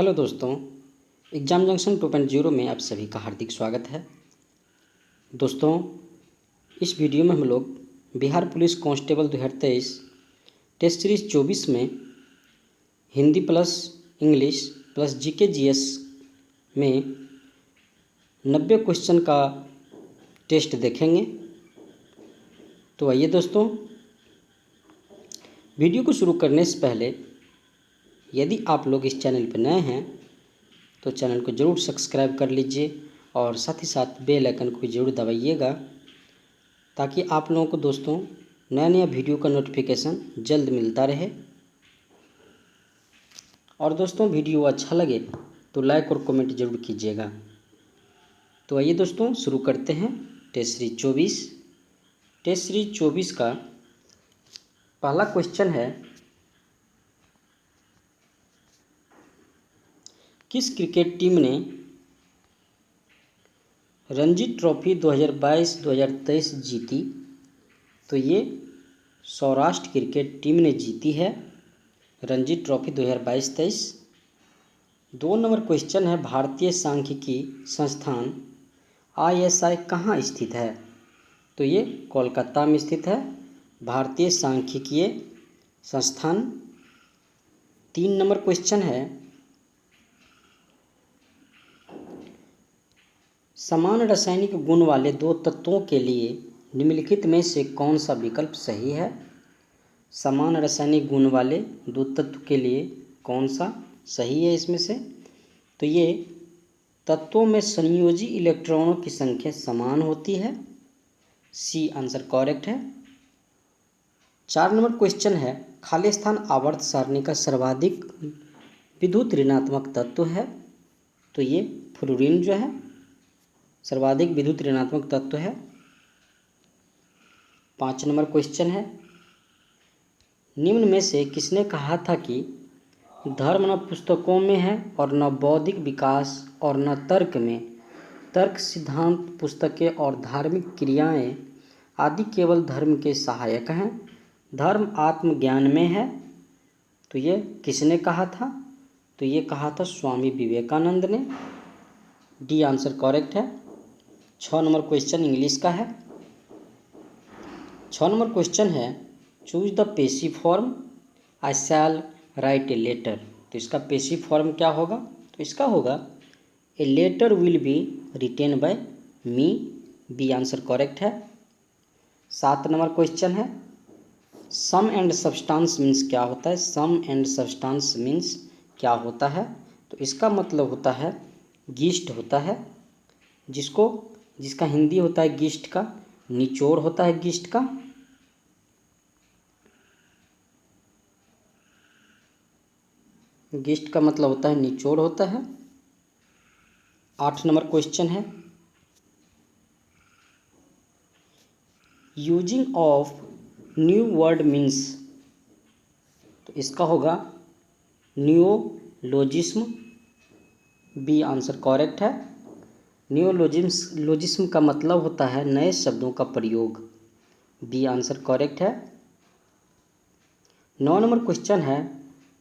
Hello दोस्तों, exam junction 2.0 में आप सभी का हार्दिक स्वागत है। दोस्तों, इस वीडियो में हम लोग Bihar police constable 2023 test series 24 में Hindi plus English plus GK GS में 90 क्वेश्चन का टेस्ट देखेंगे। तो आइए दोस्तों, वीडियो को शुरू करने से पहले यदि आप लोग इस चैनल पर नए हैं तो चैनल को ज़रूर सब्सक्राइब कर लीजिए और साथ ही साथ बेल आइकन को भी ज़रूर दबाइएगा ताकि आप लोगों को दोस्तों नया नया वीडियो का नोटिफिकेशन जल्द मिलता रहे। और दोस्तों, वीडियो अच्छा लगे तो लाइक और कमेंट ज़रूर कीजिएगा। तो आइए दोस्तों, शुरू करते हैं टेस्ट सीरीज 24। टेस्ट सीरीज 24 का पहला क्वेश्चन है, किस क्रिकेट टीम ने रणजी ट्रॉफी 2022-2023 जीती? तो ये सौराष्ट्र क्रिकेट टीम ने जीती है रणजी ट्रॉफी 2022-23। 2 नंबर क्वेश्चन है, भारतीय सांख्यिकी संस्थान ISI कहाँ स्थित है? तो ये कोलकाता में स्थित है भारतीय सांख्यिकीय संस्थान। 3 नंबर क्वेश्चन है, समान रासायनिक गुण वाले 2 तत्वों के लिए निम्नलिखित में से कौन सा विकल्प सही है? समान रासायनिक गुण वाले 2 तत्व के लिए कौन सा सही है इसमें से? तो ये तत्वों में संयोजी इलेक्ट्रॉनों की संख्या समान होती है। सी आंसर करेक्ट है। 4 नंबर क्वेश्चन है, खाली स्थान आवर्त सारणी का सर्वाधिक विद्युत ऋणात्मक तत्व है? तो ये फ्लोरीन जो है सर्वाधिक विद्युत ऋणात्मक तत्व है। 5 नंबर क्वेश्चन है, निम्न में से किसने कहा था कि धर्म न पुस्तकों में है और न बौद्धिक विकास और न तर्क में, तर्क सिद्धांत पुस्तकें और धार्मिक क्रियाएं आदि केवल धर्म के सहायक हैं, धर्म आत्मज्ञान में है? तो ये किसने कहा था? तो ये कहा था स्वामी विवेकानंद ने। डी आंसर करेक्ट है। 6 नंबर क्वेश्चन इंग्लिश का है। 6 नंबर क्वेश्चन है, choose the passive form, I shall write a letter. तो इसका पेसिव फॉर्म क्या होगा? तो इसका होगा a letter will be written by me. B answer correct है। 7 नंबर क्वेश्चन है, सम एंड सब्सटेंस मीन्स क्या होता है? सम एंड सब्सटेंस मीन्स क्या होता है? तो इसका मतलब होता है गीस्ट होता है, जिसका हिंदी होता है गीस्ट का, निचोड़ होता है गीस्ट का। गीस्ट का मतलब होता है निचोड़ होता है। 8 नंबर क्वेश्चन है, using of new word means. तो इसका होगा नियोलॉजिज्म। बी आंसर करेक्ट है। नियोलॉजिज्म का मतलब होता है नए शब्दों का प्रयोग। बी आंसर करेक्ट है। 9 नंबर क्वेश्चन है,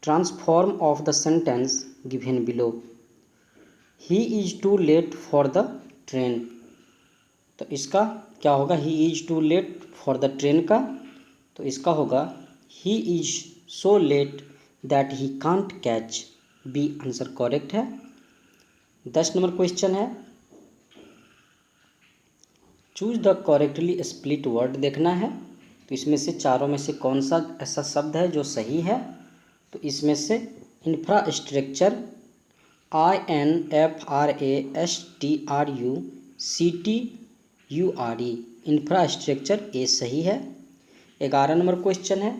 transform of the sentence given below. He is too late for the train. तो इसका क्या होगा? He is too late for the train का, तो इसका होगा he is so late that he can't catch. B answer correct है। 10 number question है, choose the correctly split word देखना है। तो इसमें से चारों में से कौन सा ऐसा शब्द है जो सही है? तो इसमें से इंफ्रास्ट्रक्चर, INFRASTRUCTURE, इंफ्रास्ट्रक्चर ये सही है। 11 नंबर क्वेश्चन है,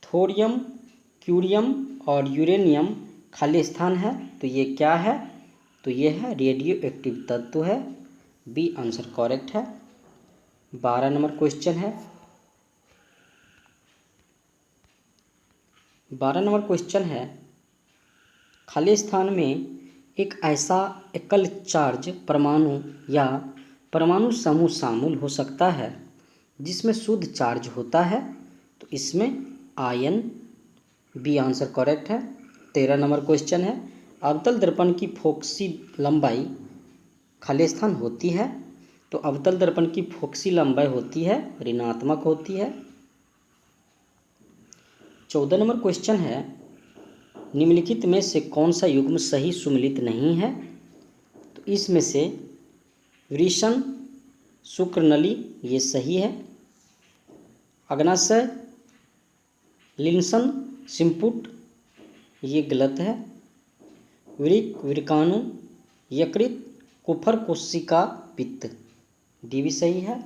थोरियम, क्यूरियम और यूरेनियम खाली स्थान है, तो ये क्या है? तो ये है रेडियो एक्टिव तत्व है। बी आंसर करेक्ट है। 12 नंबर क्वेश्चन है, 12 नंबर क्वेश्चन है, खाली स्थान में एक ऐसा एकल चार्ज परमाणु या परमाणु समूह शामिल हो सकता है जिसमें शुद्ध चार्ज होता है, तो इसमें आयन। बी आंसर करेक्ट है। 13 नंबर क्वेश्चन है, अवतल दर्पण की फोकसी लंबाई खाली स्थान होती है, तो अवतल दर्पण की फोकसी लंबाई होती है ऋणात्मक होती है। 14 नंबर क्वेश्चन है, निम्नलिखित में से कौन सा युग्म सही सुमेलित नहीं है? तो इसमें से वृषण, शुक्र नली ये सही है। अग्नाशय, लिंसन, सिंपुट ये गलत है। वृक, वृकाणु, यकृत, कुफर, कोशिका, पित्त डी भी सही है।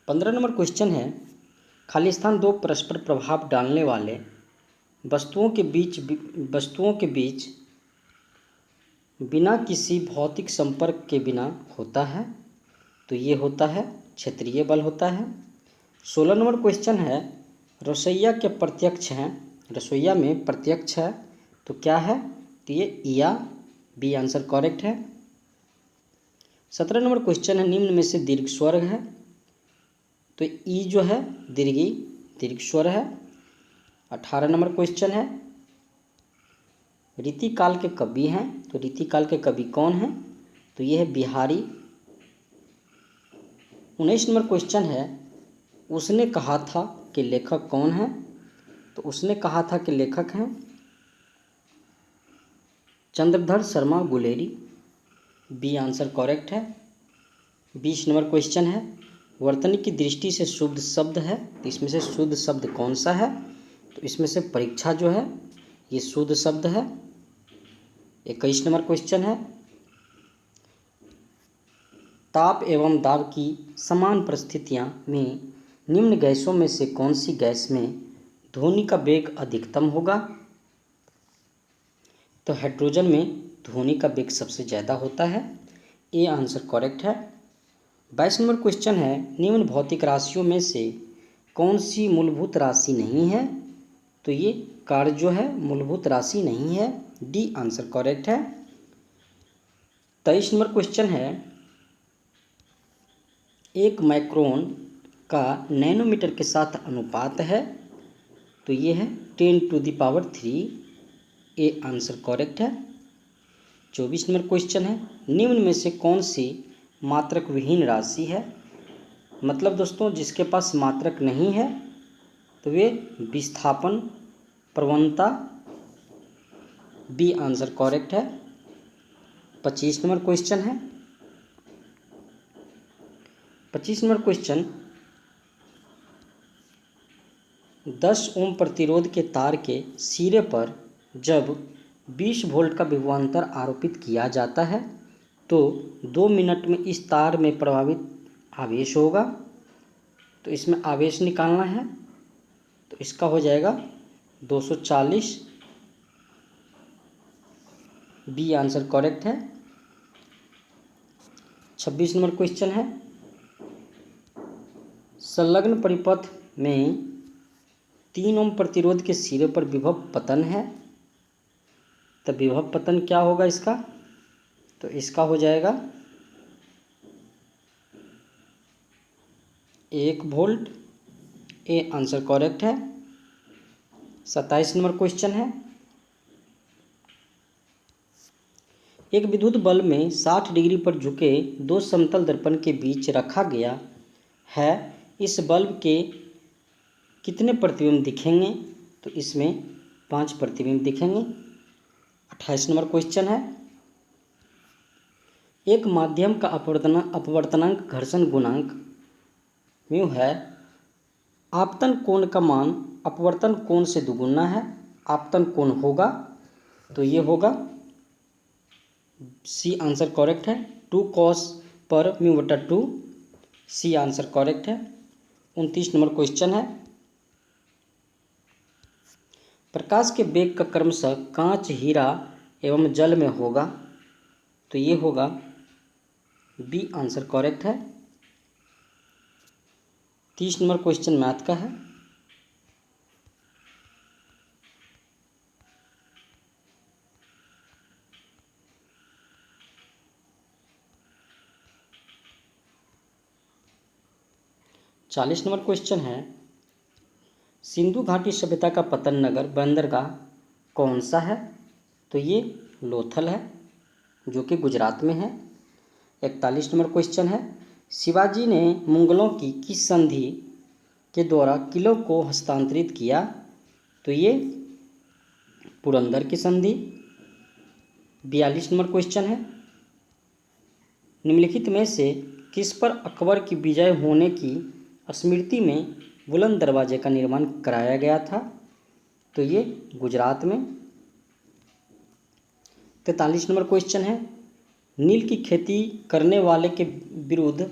15 नंबर क्वेश्चन है, खाली स्थान दो परस्पर प्रभाव डालने वाले वस्तुओं के बीच बिना किसी भौतिक संपर्क के बिना होता है, तो ये होता है क्षेत्रीय बल होता है। 16 नंबर क्वेश्चन है, रसोईया के प्रत्यक्ष हैं, रसोईया में प्रत्यक्ष है तो क्या है? तो ये या बी आंसर करेक्ट है। 17 नंबर क्वेश्चन है, निम्न में से दीर्घ स्वर है, तो ई जो है दीर्घी दीर्घ स्वर है। 18 नंबर क्वेश्चन है, रीतिकाल के कवि हैं, तो रीतिकाल के कवि कौन हैं? तो ये है बिहारी। 19 नंबर क्वेश्चन है, उसने कहा था कि लेखक कौन है? तो उसने कहा था कि लेखक हैं Chandradhar Sharma Guleri, B answer correct है। 20 नंबर क्वेश्चन है, वर्तनी की दृष्टि से शुद्ध शब्द है, तो इसमें से शुद्ध शब्द कौन सा है? तो इसमें से परीक्षा जो है ये शुद्ध शब्द है। 21 नंबर क्वेश्चन है, ताप एवं दाब की समान परिस्थितियां में निम्न गैसों में से कौन सी गैस में ध्वनि का वेग अधिकतम होगा? तो हाइड्रोजन में ध्वनि का वेग सबसे ज़्यादा होता है, ए आंसर करेक्ट है। 22 नंबर क्वेश्चन है, निम्न भौतिक राशियों में से कौन सी मूलभूत राशि नहीं है? तो ये कार्य जो है मूलभूत राशि नहीं है, डी आंसर करेक्ट है। 23 नंबर क्वेश्चन है, एक माइक्रोन का नैनोमीटर के साथ अनुपात है, तो ये है 10⁻³ ए आंसर करेक्ट है। 24 नंबर क्वेश्चन है, निम्न में से कौन सी मात्रक विहीन राशि है? मतलब दोस्तों जिसके पास मात्रक नहीं है तो वे विस्थापन प्रवणता, बी आंसर करेक्ट है। 25 नंबर क्वेश्चन है, 25 नंबर क्वेश्चन, 10 ओम प्रतिरोध के तार के सिरे पर जब 20 वोल्ट का विभवांतर आरोपित किया जाता है तो 2 मिनट में इस तार में प्रभावित आवेश होगा, तो इसमें आवेश निकालना है, तो इसका हो जाएगा 240, बी आंसर करेक्ट है। 26 नंबर क्वेश्चन है, संलग्न परिपथ में 3 ओम प्रतिरोध के सिरे पर विभव पतन है, तो विभव पतन क्या होगा इसका? तो इसका हो जाएगा 1 वोल्ट, ए आंसर करेक्ट है। 27 नंबर क्वेश्चन है, एक विद्युत बल्ब में 60 डिग्री पर झुके दो समतल दर्पण के बीच रखा गया है, इस बल्ब के कितने प्रतिबिंब दिखेंगे? तो इसमें 5 प्रतिबिंब दिखेंगे। 28 नंबर क्वेश्चन है, एक माध्यम का अपवर्तनांक घर्षण गुणांक म्यू है, आपतन कोण का मान अपवर्तन कोण से दुगुना है, आपतन कोण होगा, तो ये होगा सी आंसर करेक्ट है, 2 cos पर μ/2, सी आंसर करेक्ट है। 29 नंबर क्वेश्चन है, प्रकाश के वेग का क्रमशः कांच, हीरा एवं जल में होगा, तो ये होगा बी आंसर करेक्ट है। 30 नंबर क्वेश्चन मैथ का है, चालीस नंबर क्वेश्चन है, सिंधु घाटी सभ्यता का पतन नगर बंदरगाह कौन सा है? तो ये लोथल है जो कि गुजरात में है। 41 नंबर क्वेश्चन है, शिवाजी ने मुगलों की किस संधि के द्वारा किलों को हस्तांतरित किया? तो ये पुरंदर की संधि। 42 नंबर क्वेश्चन है, निम्नलिखित में से किस पर अकबर की विजय होने की स्मृति में बुलंद दरवाजे का निर्माण कराया गया था? तो ये गुजरात में। 43 नंबर क्वेश्चन है, नील की खेती करने वाले के विरुद्ध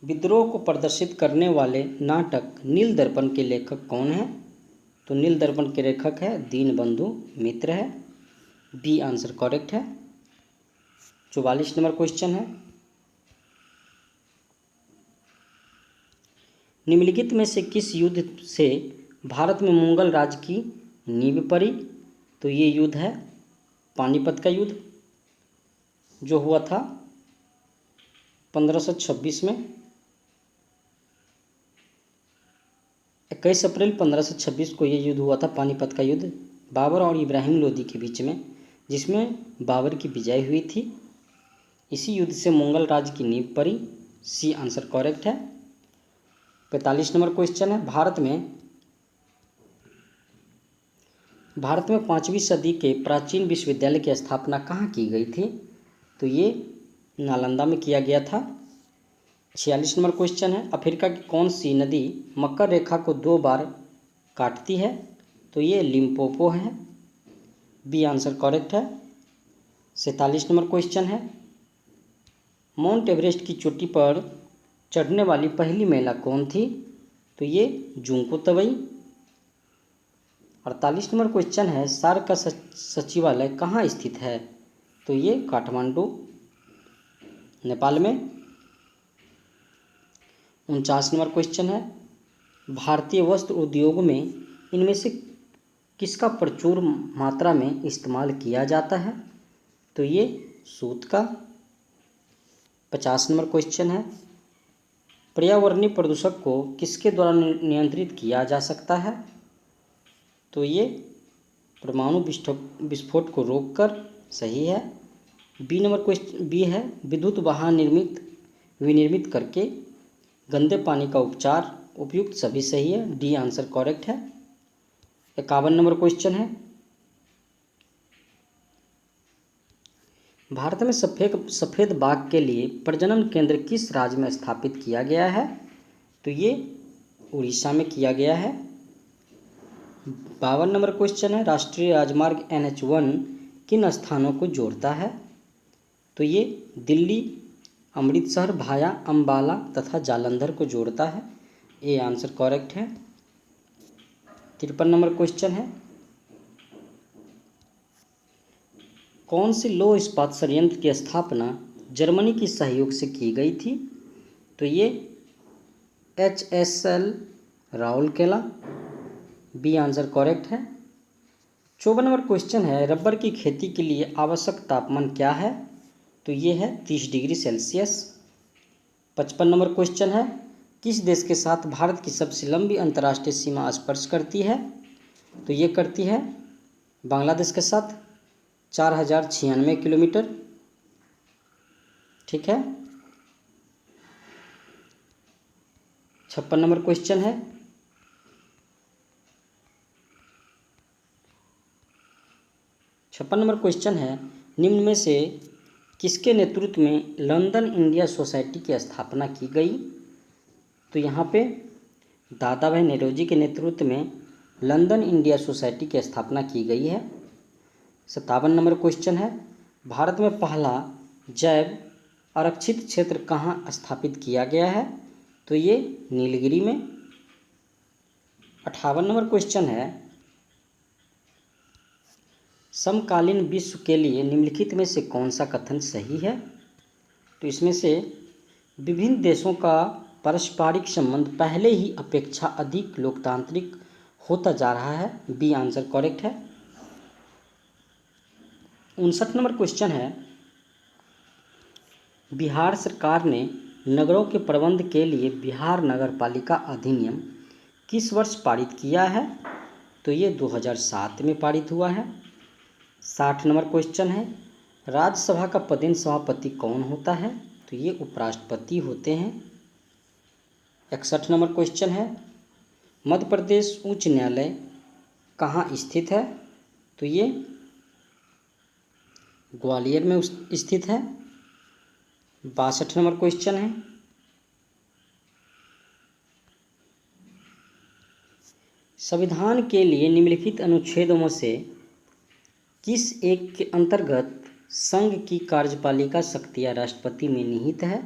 विद्रोह को प्रदर्शित करने वाले नाटक नील दर्पण के लेखक कौन है? तो नील दर्पण के लेखक है दीनबंधु मित्र है। बी आंसर करेक्ट है। 44 नंबर क्वेश्चन है, निम्नलिखित में से किस युद्ध से भारत में मुगल राज की नींव पड़ी? तो ये युद्ध है पानीपत का युद्ध जो हुआ था 1526 में। 21 अप्रैल 1526 को ये युद्ध हुआ था पानीपत का युद्ध बाबर और इब्राहिम लोदी के बीच में, जिसमें बाबर की विजय हुई थी। इसी युद्ध से मुगल राज की नींव पड़ी। सी आंसर करेक्ट है। 45 नंबर क्वेश्चन है, भारत में 5वीं सदी के प्राचीन विश्वविद्यालय की स्थापना कहाँ की गई थी? तो ये नालंदा में किया गया था। 46 नंबर क्वेश्चन है, अफ्रीका की कौन सी नदी मकर रेखा को 2 बार काटती है? तो ये लिम्पोपो है। बी आंसर करेक्ट है। 47 नंबर क्वेश्चन है, माउंट एवरेस्ट की चोटी पर चढ़ने वाली पहली महिला कौन थी? तो ये जुंको तबई। 48 नंबर क्वेश्चन है, सार्क का सचिवालय कहाँ स्थित है? तो ये काठमांडू नेपाल में। 49 नंबर क्वेश्चन है, भारतीय वस्त्र उद्योग में इनमें से किसका प्रचुर मात्रा में इस्तेमाल किया जाता है? तो ये सूत का। 50 नंबर क्वेश्चन है, पर्यावरणीय प्रदूषक को किसके द्वारा नियंत्रित किया जा सकता है? तो ये परमाणु विस्फोट को रोककर। सही है। बी नंबर क्वेश्चन बी है, विद्युत वाहन विनिर्मित करके गंदे पानी का उपचार उपयुक्त। सभी सही है। डी आंसर करेक्ट है। 51 नंबर क्वेश्चन है, भारत में सफ़ेद बाघ के लिए प्रजनन केंद्र किस राज्य में स्थापित किया गया है? तो ये उड़ीसा में किया गया है। 52 नंबर क्वेश्चन है, राष्ट्रीय राजमार्ग NH1 किन स्थानों को जोड़ता है? तो ये दिल्ली, अमृतसर भाया अम्बाला तथा जालंधर को जोड़ता है। ए आंसर करेक्ट है। 53 नंबर क्वेश्चन है, कौन सी लौह इस्पात संयंत्र की स्थापना जर्मनी के सहयोग से की गई थी? तो ये HSL Rourkela. B answer correct है। 54 नंबर क्वेश्चन है, रबर की खेती के लिए आवश्यक तापमान क्या है? तो ये है 30 डिग्री सेल्सियस। 55 नंबर क्वेश्चन है, किस देश के साथ भारत की सबसे लंबी अंतर्राष्ट्रीय सीमा स्पर्श करती है? तो ये करती है बांग्लादेश के साथ 4096 किलोमीटर। ठीक है। 56 नंबर क्वेश्चन है, निम्न में से किसके नेतृत्व में लंदन इंडिया सोसाइटी की स्थापना की गई? तो यहाँ पे दादा भाई नौरोजी के नेतृत्व में लंदन इंडिया सोसाइटी की स्थापना की गई है। 57 नंबर क्वेश्चन है, भारत में पहला जैव आरक्षित क्षेत्र कहाँ स्थापित किया गया है? तो ये नीलगिरी में। 58 नंबर क्वेश्चन है, समकालीन विश्व के लिए निम्नलिखित में से कौन सा कथन सही है? तो इसमें से विभिन्न देशों का पारस्परिक संबंध पहले ही अपेक्षा अधिक लोकतांत्रिक होता जा रहा है। बी आंसर करेक्ट है। 59 नंबर क्वेश्चन है, बिहार सरकार ने नगरों के प्रबंध के लिए बिहार नगर पालिका अधिनियम किस वर्ष पारित किया है? तो ये 2007 में पारित हुआ है। 60 नंबर क्वेश्चन है, राज्यसभा का पदेन सभापति कौन होता है? तो ये उपराष्ट्रपति होते हैं। 61 नंबर क्वेश्चन है, मध्य प्रदेश उच्च न्यायालय कहाँ स्थित है? तो ये ग्वालियर में स्थित है। 62 नंबर क्वेश्चन है, संविधान के लिए निम्नलिखित अनुच्छेदों में से किस एक के अंतर्गत संघ की कार्यपालिका शक्तियाँ राष्ट्रपति में निहित है?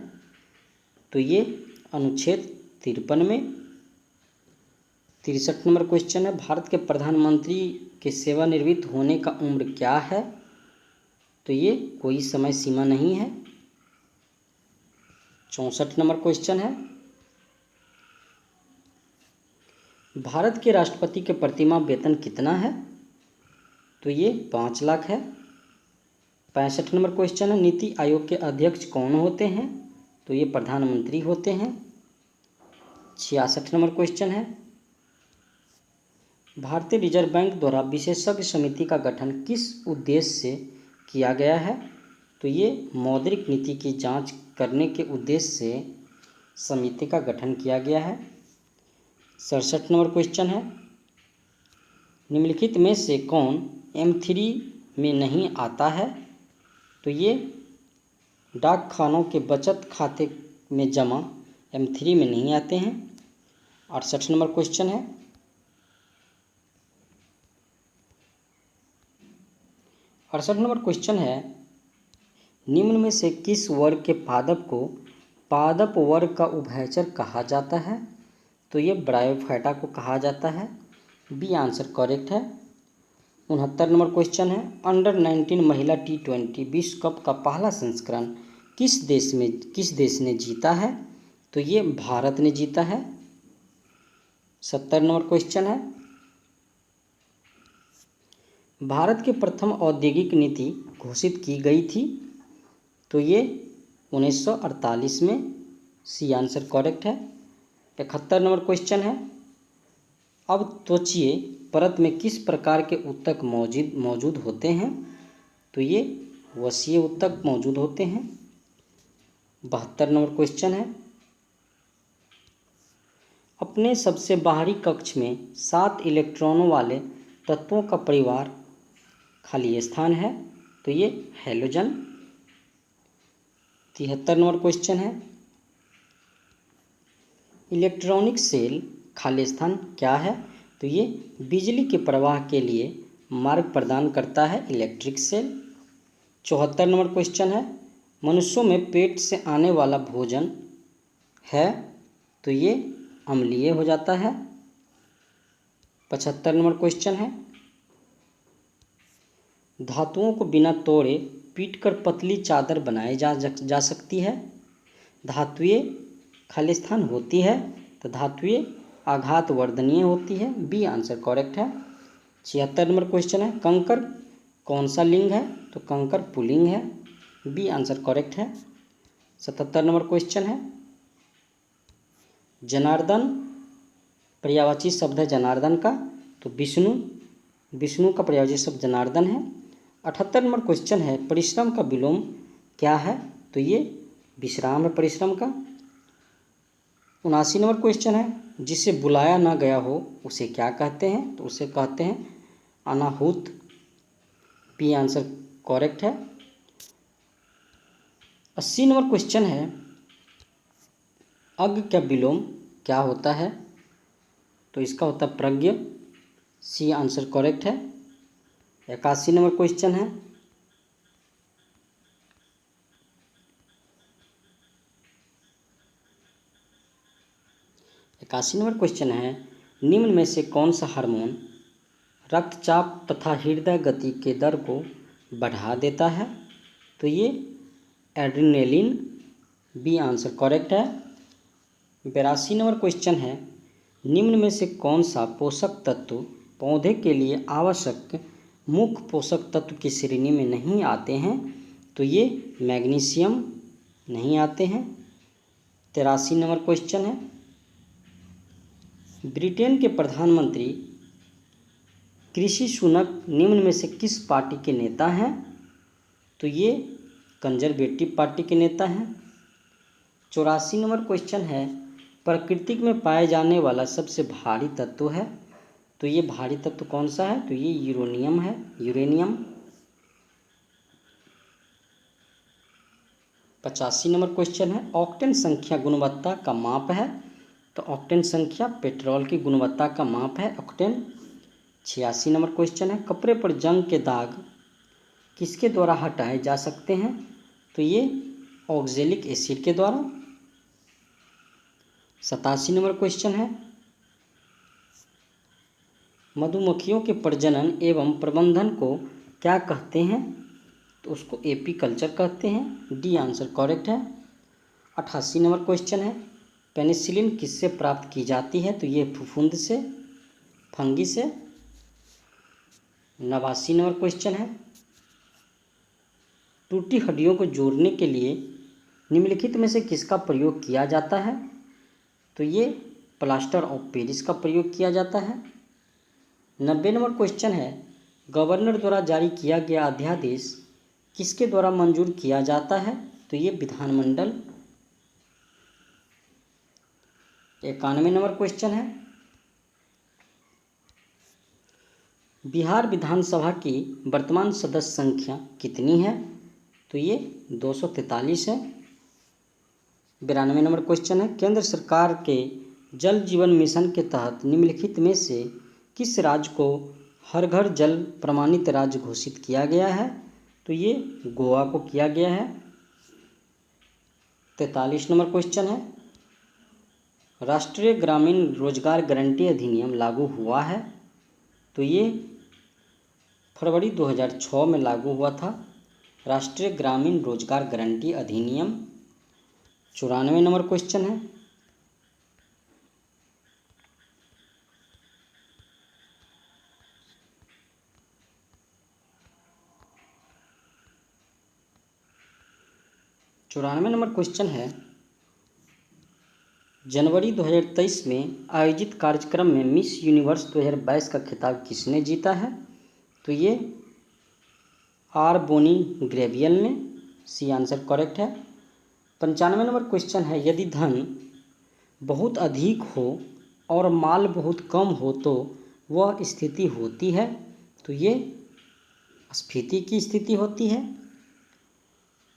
तो ये अनुच्छेद 53 में। 63 नंबर क्वेश्चन है, भारत के प्रधानमंत्री के सेवानिवृत्त होने का उम्र क्या है? तो ये कोई समय सीमा नहीं है। 64 नंबर क्वेश्चन है, भारत के राष्ट्रपति के प्रतिमाह वेतन कितना है? तो ये 5 लाख है। 65 नंबर क्वेश्चन है, नीति आयोग के अध्यक्ष कौन होते हैं? तो ये प्रधानमंत्री होते हैं। 66 नंबर क्वेश्चन है, भारतीय रिजर्व बैंक द्वारा विशेषज्ञ समिति का गठन किस उद्देश्य से किया गया है? तो ये मौद्रिक नीति की जांच करने के उद्देश्य से समिति का गठन किया गया है। 67 नंबर क्वेश्चन है, निम्नलिखित में से कौन M3 में नहीं आता है? तो ये डाक खानों के बचत खाते में जमा M3 में नहीं आते हैं। 68 नंबर क्वेश्चन है, 68 नंबर क्वेश्चन है, निम्न में से किस वर्ग के पादप को पादप वर्ग का उभयचर कहा जाता है? तो ये ब्रायोफाइटा को कहा जाता है। बी आंसर करेक्ट है। 69 नंबर क्वेश्चन है, अंडर 19 महिला T20 विश्व कप का पहला संस्करण किस देश ने जीता है? तो ये भारत ने जीता है। 70 नंबर क्वेश्चन है, भारत की प्रथम औद्योगिक नीति घोषित की गई थी? तो ये 1948 में। सी आंसर करेक्ट है। 71 नंबर क्वेश्चन है, अब त्वचीय परत में किस प्रकार के ऊतक मौजूद होते हैं? तो ये वसीय ऊतक मौजूद होते हैं। 72 नंबर क्वेश्चन है, अपने सबसे बाहरी कक्ष में 7 इलेक्ट्रॉनों वाले तत्वों का परिवार खाली स्थान है? तो ये हैलोजन। 73 नंबर क्वेश्चन है, इलेक्ट्रॉनिक सेल खाली स्थान क्या है? तो ये बिजली के प्रवाह के लिए मार्ग प्रदान करता है, इलेक्ट्रिक सेल। 74 नंबर क्वेश्चन है, मनुष्यों में पेट से आने वाला भोजन है? तो ये अम्लीय हो जाता है। 75 नंबर क्वेश्चन है, धातुओं को बिना तोड़े पीटकर पतली चादर बनाई जा सकती है? धातुएं खालिस्तान होती है तो धातुएं आघात वर्धनीय होती है। बी आंसर करेक्ट है। 76 नंबर क्वेश्चन है, कंकर कौन सा लिंग है? तो कंकर पुल्लिंग है। बी आंसर करेक्ट है। 77 नंबर क्वेश्चन है, जनार्दन पर्यायवाची शब्द है जनार्दन का, तो विष्णु का पर्यायवाची शब्द जनार्दन है। 78 नंबर क्वेश्चन है, परिश्रम का विलोम क्या है? तो ये विश्राम है परिश्रम का। 79 नंबर क्वेश्चन है, जिसे बुलाया ना गया हो उसे क्या कहते हैं? तो उसे कहते हैं अनाहूत। बी आंसर करेक्ट है। 80 नंबर क्वेश्चन है, अज्ञ का विलोम क्या होता है? तो इसका होता है प्रज्ञ। सी आंसर करेक्ट है। 81 नंबर क्वेश्चन है, निम्न में से कौन सा हार्मोन रक्तचाप तथा हृदय गति के दर को बढ़ा देता है? तो ये एड्रेनलिन। बी आंसर करेक्ट है। 82 नंबर क्वेश्चन है, निम्न में से कौन सा पोषक तत्व पौधे के लिए आवश्यक मुख्य पोषक तत्व की श्रेणी में नहीं आते हैं? तो ये मैग्नीशियम नहीं आते हैं। 83 नंबर क्वेश्चन है, ब्रिटेन के प्रधानमंत्री कृषि सुनक निम्न में से किस पार्टी के नेता हैं? तो ये कंजर्वेटिव पार्टी के नेता हैं। 84 नंबर क्वेश्चन है, प्रकृति में पाए जाने वाला सबसे भारी तत्व है। तो ये भारी तत्व कौन सा है? तो ये यूरेनियम है, यूरेनियम। 85 नंबर क्वेश्चन है, ऑक्टेन संख्या गुणवत्ता का माप है। तो ऑक्टेन संख्या पेट्रोल की गुणवत्ता का माप है, ऑक्टेन। 86 नंबर क्वेश्चन है, कपड़े पर जंग के दाग किसके द्वारा हटाए जा सकते हैं? तो ये ऑक्जेलिक एसिड के द्वारा। 87 नंबर क्वेश्चन है, मधुमक्खियों के प्रजनन एवं प्रबंधन को क्या कहते हैं? तो उसको एपीकल्चर कहते हैं, डी आंसर करेक्ट है। 88 नंबर क्वेश्चन है, पेनिसिलिन किससे प्राप्त की जाती है? तो ये फफूंद से, फंगी से। 89 नंबर क्वेश्चन है, टूटी हड्डियों को जोड़ने के लिए निम्नलिखित में से किसका प्रयोग किया जाता है? तो ये प्लास्टर ऑफ पेरिस का प्रयोग किया जाता है। 90 नंबर क्वेश्चन है, गवर्नर द्वारा जारी किया गया अध्यादेश किसके द्वारा मंजूर किया जाता है? तो ये विधानमंडल। 91 नंबर क्वेश्चन है, बिहार विधानसभा की वर्तमान सदस्य संख्या कितनी है? तो ये 243 है। 92 नंबर क्वेश्चन है, केंद्र सरकार के जल जीवन मिशन के तहत निम्नलिखित में से किस राज्य को हर घर जल प्रमाणित राज्य घोषित किया गया है? तो ये गोवा को किया गया है। 43 नंबर क्वेश्चन है, राष्ट्रीय ग्रामीण रोजगार गारंटी अधिनियम लागू हुआ है। तो ये फरवरी 2006 में लागू हुआ था, राष्ट्रीय ग्रामीण रोजगार गारंटी अधिनियम। 94 नंबर क्वेश्चन है, जनवरी 2023 में आयोजित कार्यक्रम में मिस यूनिवर्स 2022 का खिताब किसने जीता है? तो ये आर बोनी ग्रेवियल ने, सी आंसर करेक्ट है। 95 नंबर क्वेश्चन है, यदि धन बहुत अधिक हो और माल बहुत कम हो तो वह स्थिति होती है। तो ये स्फीति की स्थिति होती है।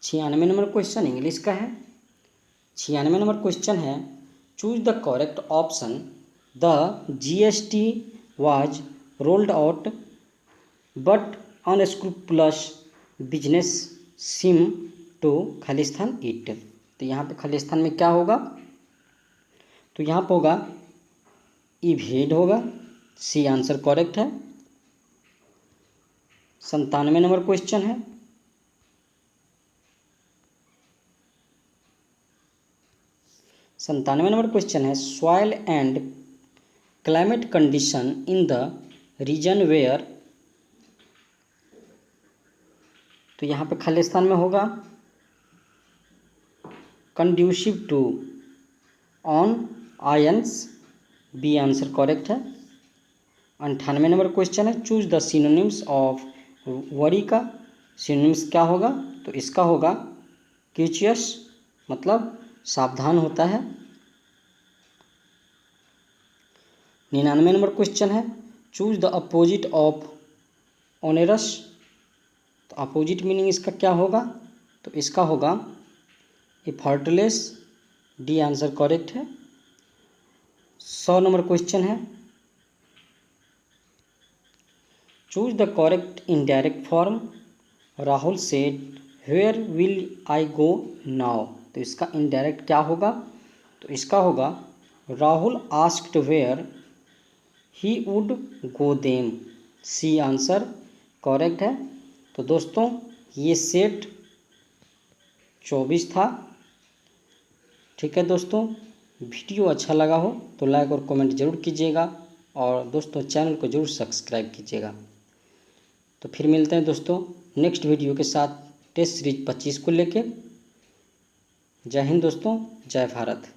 96 नंबर क्वेश्चन इंग्लिश का है। 96 नंबर क्वेश्चन है, choose the correct option, the GST was rolled out but unscrupulous business seem to खालिस्तान इट। तो यहाँ पे खालिस्तान में क्या होगा? तो यहाँ पे होगा इवेड होगा, सी आंसर करेक्ट है। 97 नंबर क्वेश्चन है, soil and climate condition in the region where. तो यहाँ पे खालिस्तान में होगा conducive to onions, B answer correct है। 98 नंबर क्वेश्चन है, choose the synonyms of worry का सिनोनिम्स क्या होगा? तो इसका होगा क्यूचियस, मतलब सावधान होता है। 99 नंबर क्वेश्चन है, choose the opposite of onerous. तो अपोजिट मीनिंग इसका क्या होगा? तो इसका होगा एफर्टलेस, डी आंसर करेक्ट है। 100 नंबर क्वेश्चन है, choose the correct indirect form. Rahul said where will I go now. तो इसका इनडायरेक्ट क्या होगा? तो इसका होगा Rahul asked where he would go them, C answer correct है। तो दोस्तों ये सेट 24 था। ठीक है दोस्तों, वीडियो अच्छा लगा हो तो लाइक और कमेंट जरूर कीजिएगा और दोस्तों चैनल को जरूर सब्सक्राइब कीजिएगा। तो फिर मिलते हैं दोस्तों नेक्स्ट वीडियो के साथ टेस्ट सीरीज 25 को लेके। जय हिंद दोस्तों, जय भारत।